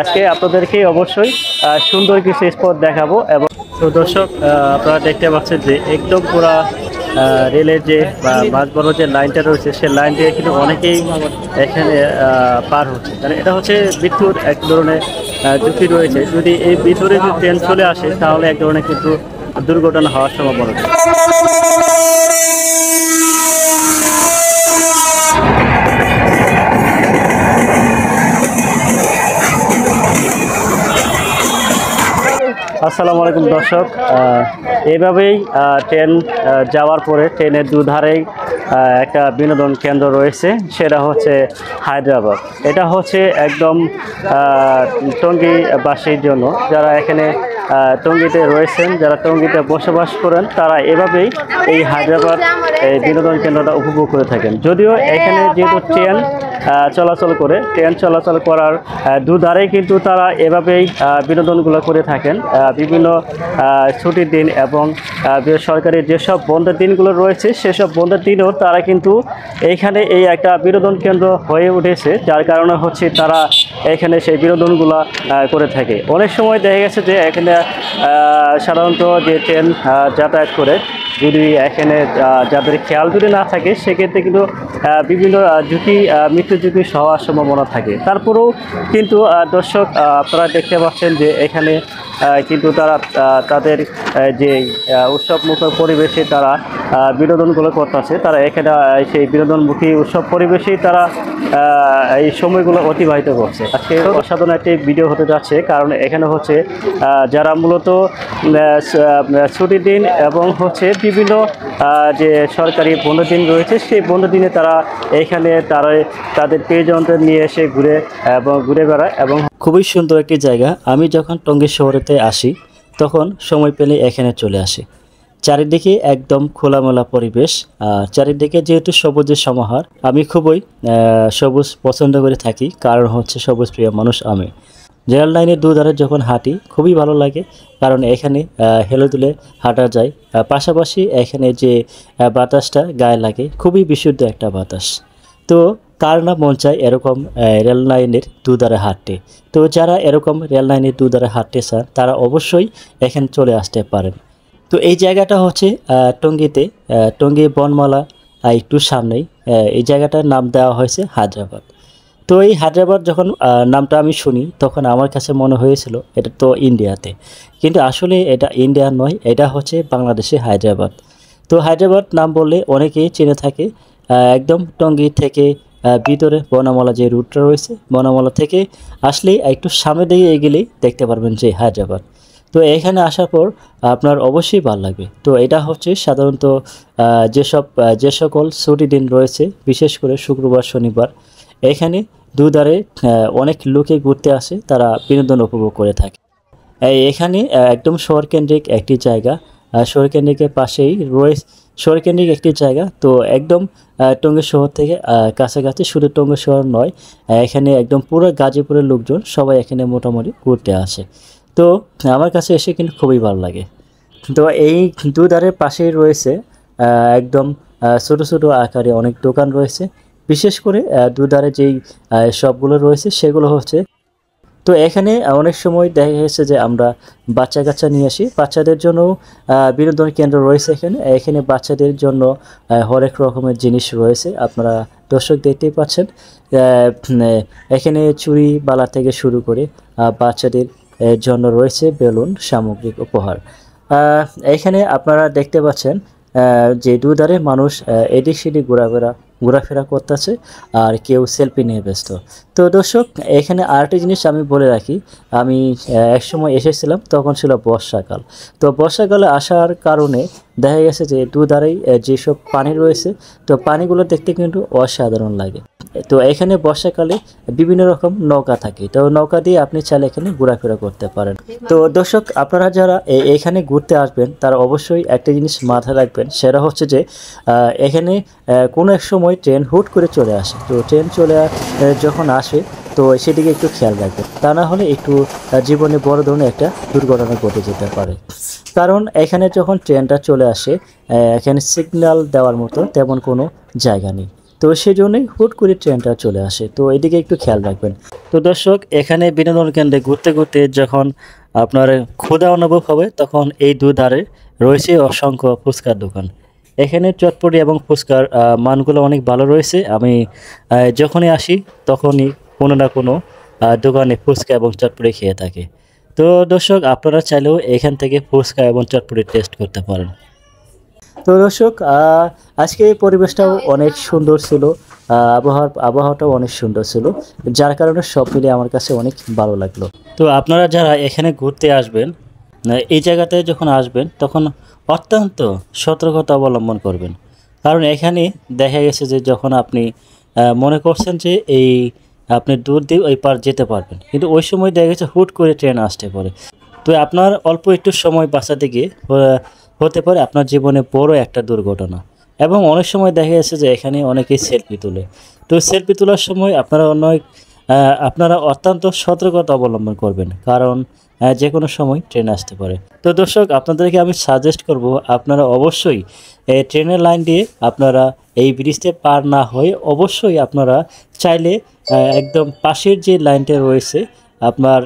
আজকে আপনাদেরকে অবশ্যই সুন্দর কিছু স্পট দেখাবো। এবং তো দর্শক, আপনারা দেখতে পাচ্ছেন যে একদম পুরা রেলের যে মাঝ বড় যে লাইনটা রয়েছে, সেই লাইন দিয়ে কিন্তু অনেকেই এখানে পার হচ্ছে। কারণ এটা হচ্ছে মৃত্যুর এক ধরনের ঝুঁকি রয়েছে। যদি এই ভিতরে যদি ট্রেন চলে আসে তাহলে এক ধরনের কিন্তু দুর্ঘটনা হওয়ার সম্ভাবনা থাকে। আসসালামু আলাইকুম দর্শক, এইভাবেই ট্রেন যাওয়ার পরে ট্রেনের দুধারেই একটা বিনোদন কেন্দ্র রয়েছে, সেটা হচ্ছে হায়দ্রাবাদ। এটা হচ্ছে একদম টঙ্গীবাসীর জন্য, যারা এখানে টঙ্গীতে রয়েছেন, যারা টঙ্গীতে বসবাস করেন, তারা এভাবেই এই হায়দ্রাবাদ এই বিনোদন কেন্দ্রটা উপভোগ করে থাকেন। যদিও এখানে যেহেতু ট্রেন চলাচল করে, ট্রেন চলাচল করার দুধারেই কিন্তু তারা এভাবেই বিনোদনগুলো করে থাকেন। বিভিন্ন ছুটির দিন এবং সরকারি যেসব বন্ধের দিনগুলো রয়েছে, সেসব বন্ধের দিনেও তারা কিন্তু এইখানে এই একটা বিনোদন কেন্দ্র হয়ে উঠেছে, যার কারণে হচ্ছে তারা এখানে সেই বিনোদনগুলো করে থাকে। অনেক সময় দেখা গেছে যে এখানে সাধারণত যে ট্রেন যাতায়াত করে, যদি এখানে যাদের খেয়াল যদি না থাকে, সেক্ষেত্রে কিন্তু বিভিন্ন মৃত্যু ঝুঁকি হওয়ার সম্ভাবনা থাকে। তারপরেও কিন্তু দর্শক, আপনারা দেখতে পাচ্ছেন যে এখানে কিন্তু তারা তাদের যে উৎসবমুখর পরিবেশে তারা বিনোদনগুলো করতেছে। তারা এখানে সেই বিনোদনমুখী উৎসব পরিবেশেই তারা এই সময়গুলো অতিবাহিত করছে। আজকে অসাধারণ একটি ভিডিও হতে যাচ্ছে, কারণ এখানে হচ্ছে যারা মূলত ছুটির দিন এবং হচ্ছে বিভিন্ন যে সরকারি বন্ধ দিন রয়েছে, সেই বন্ধ দিনে তারা এখানে তাদের প্রিয়জনদের নিয়ে এসে ঘুরে বেড়ায়। এবং খুবই সুন্দর একটি জায়গা। আমি যখন টঙ্গী শহরেতে আসি তখন সময় পেলে এখানে চলে আসি। চারিদিকে একদম খোলামেলা পরিবেশ, চারিদিকে যেহেতু সবুজের সমাহার, আমি খুবই সবুজ পছন্দ করে থাকি, কারণ হচ্ছে সবুজ প্রিয় মানুষ আমি। রেল লাইনের দুধারে যখন হাঁটি খুবই ভালো লাগে, কারণ এখানে হেলে দুলে হাঁটা যায়, পাশাপাশি এখানে যে বাতাসটা গায়ে লাগে খুবই বিশুদ্ধ একটা বাতাস। তো কার না মন চায় এরকম রেল লাইনের দুধারে হাঁটতে। তো যারা এরকম রেল লাইনের দুধারে হাঁটতে চান, তারা অবশ্যই এখানে চলে আসতে পারেন। তো এই জায়গাটা হচ্ছে টঙ্গীতে, টঙ্গী বনমালা একটু সামনেই এই জায়গাটার নাম দেওয়া হয়েছে হায়দ্রাবাদ। তো এই হায়দ্রাবাদ যখন নামটা আমি শুনি, তখন আমার কাছে মনে হয়েছিল এটা তো ইন্ডিয়াতে, কিন্তু আসলে এটা ইন্ডিয়া নয়, এটা হচ্ছে বাংলাদেশে হায়দ্রাবাদ। তো হায়দ্রাবাদ নাম বললে অনেকেই চিনে থাকে। একদম টঙ্গী থেকে ভিতরে বনমালা যে রুটটা রয়েছে, বনমালা থেকে আসলেই একটু সামনে দিকে এগেলেই দেখতে পারবেন যে হায়দ্রাবাদ। তো এখানে আসার পর আপনার অবশ্যই ভালো লাগবে। তো এটা হচ্ছে সাধারণত যে সকল ছুটি দিন রয়েছে, বিশেষ করে শুক্রবার শনিবার, এখানে দুধারে অনেক লোকে ঘুরতে আসে, তারা বিনোদন উপভোগ করে থাকে। এখানে একদম শহরকেন্দ্রিক একটি জায়গা, শহরকেন্দ্রিকের পাশেই রয়েছে শহরকেন্দ্রিক একটি জায়গা। তো একদম টঙ্গী শহর থেকে কাছাকাছি, শুধু টঙ্গী শহর নয়, এখানে একদম পুরো গাজীপুরের লোকজন সবাই এখানে মোটামুটি ঘুরতে আসে। তো আমার কাছে এসে কিন্তু খুবই ভালো লাগে। তো এই দুধারের পাশেই রয়েছে একদম ছোটো ছোটো আকারে অনেক দোকান রয়েছে। বিশেষ করে দুধারে যেই শপগুলো রয়েছে সেগুলো হচ্ছে, তো এখানে অনেক সময় দেখা গেছে যে আমরা বাচ্চা কাচ্চা নিয়ে আসি, বাচ্চাদের জন্য বিনোদন কেন্দ্র রয়েছে এখানে বাচ্চাদের জন্য হরেক রকমের জিনিস রয়েছে। আপনারা দর্শক দেখতেই পাচ্ছেন, এখানে চুড়ি বালা থেকে শুরু করে বাচ্চাদের জন্য রয়েছে বেলুন, সামগ্রিক উপহার। এখানে আপনারা দেখতে পাচ্ছেন যে দুধারে মানুষ এদিক সেদিক ঘোরাফেরা করতেছে, আর কেউ সেলফি নিয়ে ব্যস্ত। তো দর্শক, এখানে আরেকটি জিনিস আমি বলে রাখি, আমি এক সময় এসেছিলাম, তখন ছিল বর্ষাকাল। তো বর্ষাকালে আসার কারণে দেখা গেছে যে দুধারেই যেসব পানি রয়েছে, তো পানিগুলো দেখতে কিন্তু অসাধারণ লাগে। তো এখানে বর্ষাকালে বিভিন্ন রকম নৌকা থাকে, তো নৌকা দিয়ে আপনি চাইলে এখানে ঘোরাফেরা করতে পারেন। তো দর্শক, আপনারা যারা এখানে ঘুরতে আসবেন, তারা অবশ্যই একটা জিনিস মাথায় রাখবেন, সেটা হচ্ছে যে এখানে কোনো এক সময় ট্রেন হুট করে চলে আসে। তো ট্রেন যখন আসে, তো সেদিকে একটু খেয়াল রাখবেন, তা না হলে একটু জীবনে বড় ধরনের একটা দুর্ঘটনা ঘটে যেতে পারে। কারণ এখানে যখন ট্রেনটা চলে আসে, এখানে সিগন্যাল দেওয়ার মতো তেমন কোনো জায়গা নেই। তো সেই জন্যই হুট করে ট্রেনটা চলে আসে। তো এদিকে একটু খেয়াল রাখবেন। তো দর্শক, এখানে বিনোদন কেন্দ্রে ঘুরতে ঘুরতে যখন আপনার ক্ষুধা অনুভব হবে, তখন এই দুধারে রয়েছে অসংখ্য ফুচকার দোকান। এখানে চটপটি এবং ফুচকার মানগুলো অনেক ভালো রয়েছে। আমি যখনই আসি তখনই কোনো না কোনো দোকানে ফুচকা এবং চটপটি খেয়ে থাকি। তো দর্শক, আপনারা চাইলেও এখান থেকে ফুচকা এবং চটপটি টেস্ট করতে পারেন। তো দর্শক, আজকে এই পরিবেশটাও অনেক সুন্দর ছিল। আবহাওয়াটাও অনেক সুন্দর ছিল, যার কারণে সব মিলিয়ে আমার কাছে অনেক ভালো লাগলো। তো আপনারা যারা এখানে ঘুরতে আসবেন, এই জায়গাতে যখন আসবেন তখন অত্যন্ত সতর্কতা অবলম্বন করবেন। কারণ এখানে দেখা গেছে যে যখন আপনি মনে করছেন যে আপনি দূর দিয়ে ওই পার যেতে পারবেন, কিন্তু ওই সময় দেখা গেছে হুট করে ট্রেন আসতে পারে। তো আপনার অল্প একটু সময় বাঁচাতে গিয়ে হতে পারে আপনার জীবনে বড় একটা দুর্ঘটনা। এবং অনেক সময় দেখা যাচ্ছে যে এখানে অনেকেই সেলফি তোলে। তো সেলফি তোলার সময় আপনারা অত্যন্ত সতর্কতা অবলম্বন করবেন, কারণ যে কোনো সময় ট্রেন আসতে পারে। তো দর্শক, আপনাদেরকে আমি সাজেস্ট করব, আপনারা অবশ্যই ট্রেনের লাইন দিয়ে আপনারা এই ব্রিজটা পার না হয়ে অবশ্যই আপনারা চাইলে একদম পাশের যে লাইনটা রয়েছে আপনার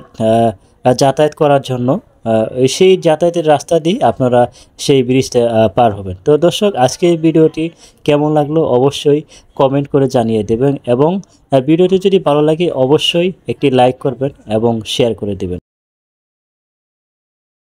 যাতায়াত করার জন্য, সেই যাতায়াতের রাস্তা দিয়ে আপনারা সেই ব্রিজটা পার হবেন। তো দর্শক, আজকে এই ভিডিওটি কেমন লাগলো অবশ্যই কমেন্ট করে জানিয়ে দেবেন, এবং ভিডিওটি যদি ভালো লাগে অবশ্যই একটি লাইক করবেন এবং শেয়ার করে দেবেন।